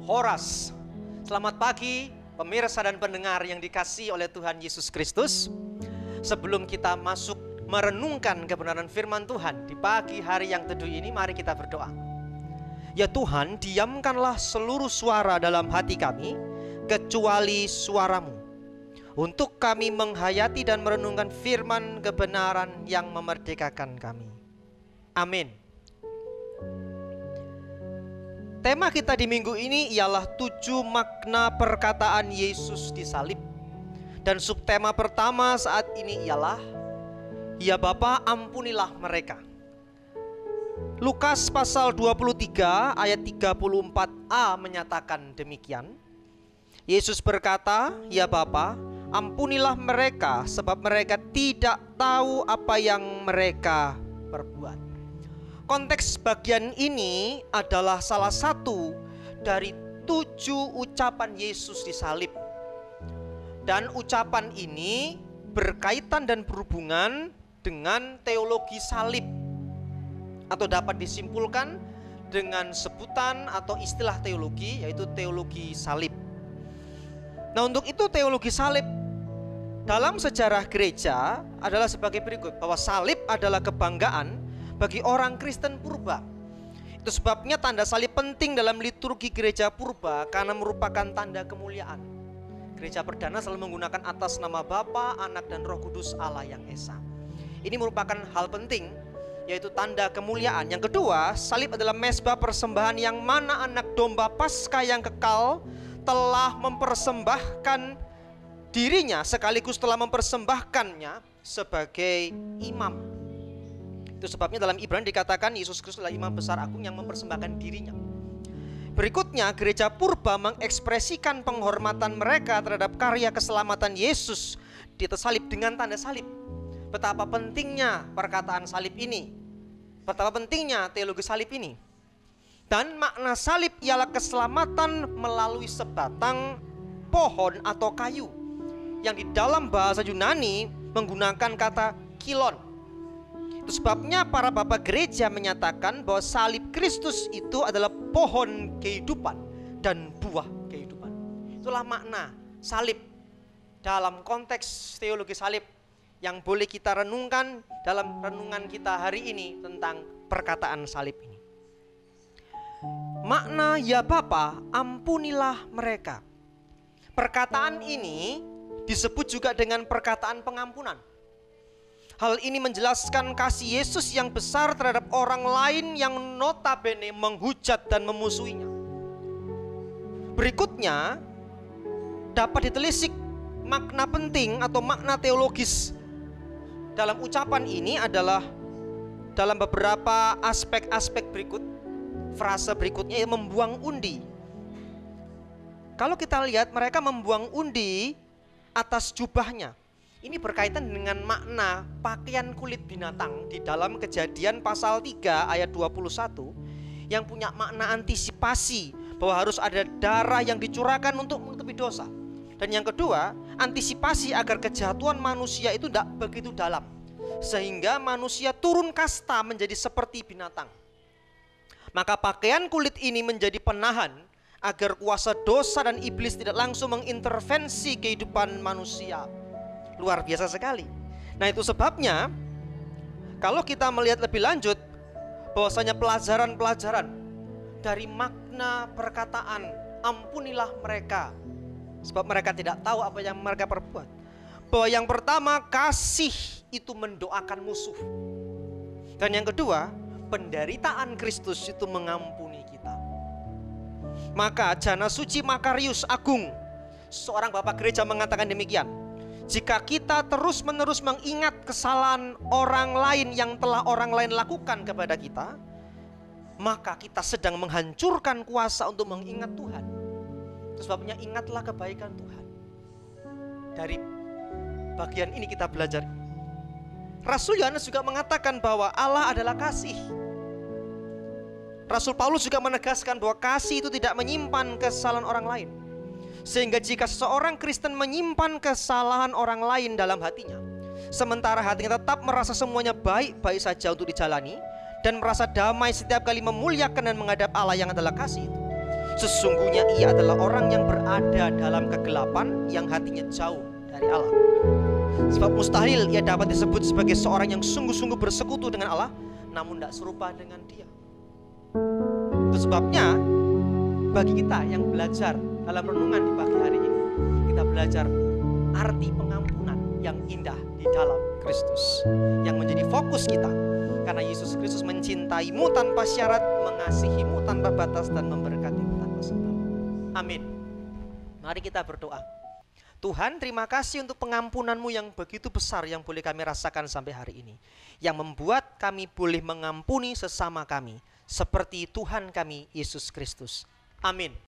Horas. Selamat pagi pemirsa dan pendengar yang dikasihi oleh Tuhan Yesus Kristus. Sebelum kita masuk merenungkan kebenaran firman Tuhan di pagi hari yang teduh ini, mari kita berdoa. Ya Tuhan, diamkanlah seluruh suara dalam hati kami kecuali suara-Mu, untuk kami menghayati dan merenungkan firman kebenaran yang memerdekakan kami. Amin. Tema kita di minggu ini ialah 7 makna perkataan Yesus di salib. Dan subtema pertama saat ini ialah, ya Bapa, ampunilah mereka. Lukas pasal 23 ayat 34a menyatakan demikian. Yesus berkata, ya Bapa, ampunilah mereka sebab mereka tidak tahu apa yang mereka perbuat. Konteks bagian ini adalah salah satu dari 7 ucapan Yesus di salib. Dan ucapan ini berkaitan dan berhubungan dengan teologi salib, atau dapat disimpulkan dengan sebutan atau istilah teologi, yaitu teologi salib. Nah, untuk itu teologi salib dalam sejarah gereja adalah sebagai berikut, bahwa salib adalah kebanggaan bagi orang Kristen purba. Itu sebabnya tanda salib penting dalam liturgi gereja purba, karena merupakan tanda kemuliaan. Gereja perdana selalu menggunakan atas nama Bapa, Anak, dan Roh Kudus Allah yang Esa. Ini merupakan hal penting, yaitu tanda kemuliaan. Yang kedua, salib adalah mezbah persembahan yang mana anak domba Paskah yang kekal telah mempersembahkan dirinya sekaligus telah mempersembahkannya sebagai imam. Itu sebabnya dalam Ibrani dikatakan Yesus Kristus adalah imam besar agung yang mempersembahkan dirinya. Berikutnya, gereja purba mengekspresikan penghormatan mereka terhadap karya keselamatan Yesus di atas salib dengan tanda salib. Betapa pentingnya perkataan salib ini, betapa pentingnya teologi salib ini. Dan makna salib ialah keselamatan melalui sebatang pohon atau kayu, yang di dalam bahasa Yunani menggunakan kata kilon. Itu sebabnya para bapak gereja menyatakan bahwa salib Kristus itu adalah pohon kehidupan dan buah kehidupan. Itulah makna salib dalam konteks teologi salib yang boleh kita renungkan dalam renungan kita hari ini tentang perkataan salib ini. Makna ya Bapa, ampunilah mereka. Perkataan ini disebut juga dengan perkataan pengampunan. Hal ini menjelaskan kasih Yesus yang besar terhadap orang lain yang notabene menghujat dan memusuhinya. Berikutnya dapat ditelisik makna penting atau makna teologis dalam ucapan ini adalah dalam beberapa aspek-aspek berikut. Frase berikutnya yang membuang undi. Kalau kita lihat, mereka membuang undi atas jubahnya. Ini berkaitan dengan makna pakaian kulit binatang di dalam Kejadian pasal 3 ayat 21, yang punya makna antisipasi bahwa harus ada darah yang dicurahkan untuk menutupi dosa. Dan yang kedua, antisipasi agar kejatuhan manusia itu tidak begitu dalam, sehingga manusia turun kasta menjadi seperti binatang. Maka pakaian kulit ini menjadi penahan agar kuasa dosa dan iblis tidak langsung mengintervensi kehidupan manusia. Luar biasa sekali. Nah, itu sebabnya kalau kita melihat lebih lanjut, bahwasanya pelajaran-pelajaran dari makna perkataan ampunilah mereka sebab mereka tidak tahu apa yang mereka perbuat, bahwa yang pertama, kasih itu mendoakan musuh. Dan yang kedua, penderitaan Kristus itu mengampuni kita. Maka Jana Suci Makarius Agung, seorang bapak gereja, mengatakan demikian: jika kita terus-menerus mengingat kesalahan orang lain yang telah orang lain lakukan kepada kita, maka kita sedang menghancurkan kuasa untuk mengingat Tuhan. Itu sebabnya ingatlah kebaikan Tuhan. Dari bagian ini kita belajar. Rasul Yohanes juga mengatakan bahwa Allah adalah kasih. Rasul Paulus juga menegaskan bahwa kasih itu tidak menyimpan kesalahan orang lain. Sehingga jika seseorang Kristen menyimpan kesalahan orang lain dalam hatinya, sementara hatinya tetap merasa semuanya baik-baik saja untuk dijalani, dan merasa damai setiap kali memuliakan dan menghadap Allah yang adalah kasih, Sesungguhnya ia adalah orang yang berada dalam kegelapan, yang hatinya jauh dari Allah. Sebab mustahil ia dapat disebut sebagai seorang yang sungguh-sungguh bersekutu dengan Allah, namun tidak serupa dengan Dia. Itu sebabnya bagi kita yang belajar dalam renungan di pagi hari ini, kita belajar arti pengampunan yang indah di dalam Kristus, yang menjadi fokus kita. Karena Yesus Kristus mencintaimu tanpa syarat, mengasihimu tanpa batas, dan memberkatimu tanpa sebab. Amin. Mari kita berdoa. Tuhan, terima kasih untuk pengampunan-Mu yang begitu besar yang boleh kami rasakan sampai hari ini, yang membuat kami boleh mengampuni sesama kami seperti Tuhan kami Yesus Kristus. Amin.